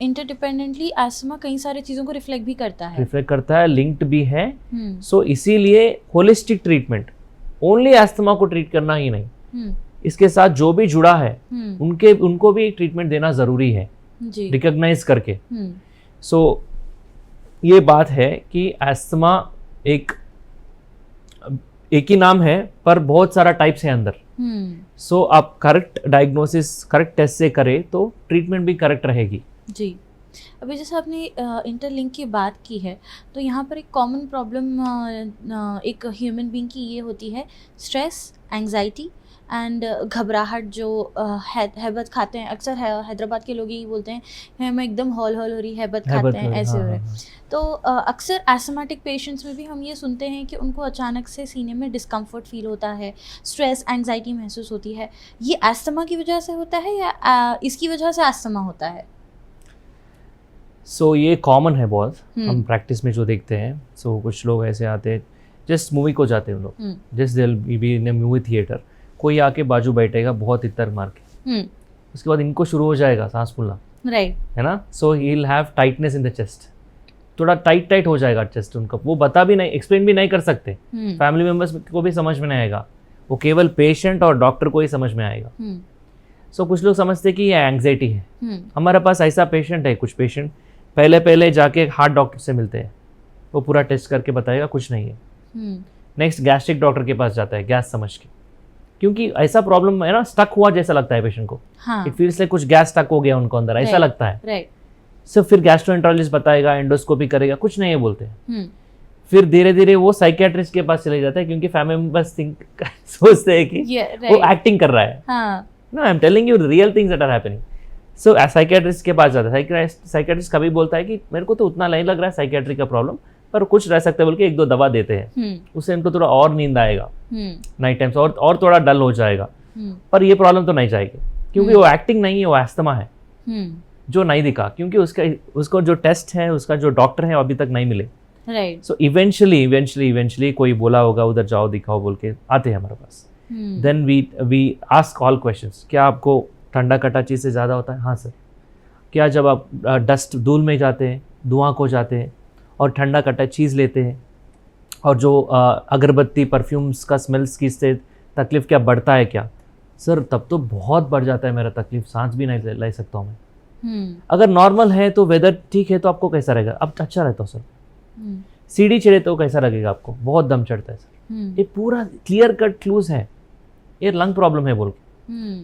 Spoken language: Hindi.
इंटरडिपेंडेंटली एस्थमा कई सारी चीज़ों को रिफ्लेक्ट भी करता है, लिंक्ड भी है। सो इसीलिए होलिस्टिक ट्रीटमेंट, ओनली एस्थमा को ट्रीट करना ही नहीं, इसके साथ जो भी जुड़ा है उनको भी ट्रीटमेंट देना ज़रूरी है, रिकॉग्नाइज करके। सो ये बात है कि एस्थमा एक ही नाम है पर बहुत सारा टाइप्स है अंदर। सो आप करेक्ट डायग्नोसिस करेक्ट टेस्ट से करें तो ट्रीटमेंट भी करेक्ट रहेगी जी। अभी जैसे आपने इंटरलिंक की बात की है, तो यहाँ पर एक कॉमन प्रॉब्लम एक ह्यूमन बीइंग की ये होती है, स्ट्रेस, एंजाइटी एंड घबराहट। जो हैबत खाते हैं, अक्सर हैदराबाद के लोग यही बोलते हैं हमें एकदम हॉल हो रही हैबत खाते हैं, ऐसे हो रहे हैं। तो अक्सर एस्थमेटिक पेशेंट्स में भी हम ये सुनते हैं कि उनको अचानक से सीने में डिस्कम्फर्ट फील होता है, स्ट्रेस एंजाइटी महसूस होती है। ये एस्थमा की वजह से होता है या इसकी वजह से एस्थमा होता है? सो ये कॉमन है बहुत, हम प्रैक्टिस में जो देखते हैं। सो कुछ लोग ऐसे आते हैं, जस्ट मूवी को जाते हैं उन लोग, just they will be in a movie theatre, कोई आके बाजू बैठेगा बहुत इतर मार के, उसके बाद इनको शुरू हो जाएगा सांस फूलना, राइट, है ना। So he will have tightness in the chest, थोड़ा टाइट हो जाएगा चेस्ट उनका, वो बता भी नहीं, एक्सप्लेन भी नहीं कर सकते, फैमिली मेम्बर्स को भी समझ में नहीं आएगा, वो केवल पेशेंट और डॉक्टर को ही समझ में आएगा। सो कुछ लोग समझते कि ये एंग्जाइटी है। हमारे पास ऐसा पेशेंट है, कुछ पेशेंट पहले जाके हार्ट डॉक्टर से मिलते हैं, वो पूरा टेस्ट करके बताएगा कुछ नहीं है। नेक्स्ट गैस्ट्रिक डॉक्टर के पास जाता है गैस समझ के, क्योंकि ऐसा प्रॉब्लम है ना, स्टक हुआ जैसा लगता है पेशेंट को, इट फील्स लाइक कुछ गैस स्टक हो गया उनको अंदर, ऐसा लगता है। सो फिर गैस्ट्रोएंटरोलॉजिस्ट बताएगा, एंडोस्कोपी करेगा, कुछ नहीं है बोलते हैं। फिर धीरे धीरे वो साइकियाट्रिस्ट के पास चले जाता है, क्योंकि फैमिली मेंबर्स सोचते हैं कि वो एक्टिंग कर रहा है। No, I am telling you real things that are happening. So psychiatrist के पास जाता है, साइकियाट्रिस्ट कभी बोलता है कि मेरे को तो उतना नहीं लग रहा है साइकियाट्री का प्रॉब्लम, पर कुछ रह सकता है बोल के 1-2 दवा देते हैं, उससे इनको थोड़ा और नींद आएगा नाइट टाइम्स, और थोड़ा डल हो जाएगा, पर ये प्रॉब्लम तो नहीं जाएगी, क्योंकि वो एक्टिंग नहीं है, वो एस्थमा है जो नहीं दिखा, क्योंकि उसको जो टेस्ट है, उसका जो डॉक्टर है अभी तक नहीं मिले। सो इवेंचुअली कोई बोला होगा उधर जाओ दिखाओ बोल के आते हैं हमारे पास। Then we ask all questions, क्या आपको ठंडा कटा चीज़ से ज़्यादा होता है? हाँ सर। क्या जब आप डस्ट धूल में जाते हैं, धुआं को जाते हैं और ठंडा कटा चीज़ लेते हैं, और जो अगरबत्ती परफ्यूम्स का स्मेल्स की से तकलीफ़ क्या बढ़ता है क्या? सर तब तो बहुत बढ़ जाता है मेरा तकलीफ, सांस भी नहीं ले सकता हूँ मैं। अगर नॉर्मल है तो वेदर ठीक है तो आपको कैसा रहेगा? अब अच्छा रहता हो सर। सीढ़ी चढ़े तो कैसा लगेगा आपको? बहुत दम चढ़ता है सर। ये पूरा क्लियर कट क्लूज है, ये लंग प्रॉब्लम है बोल के।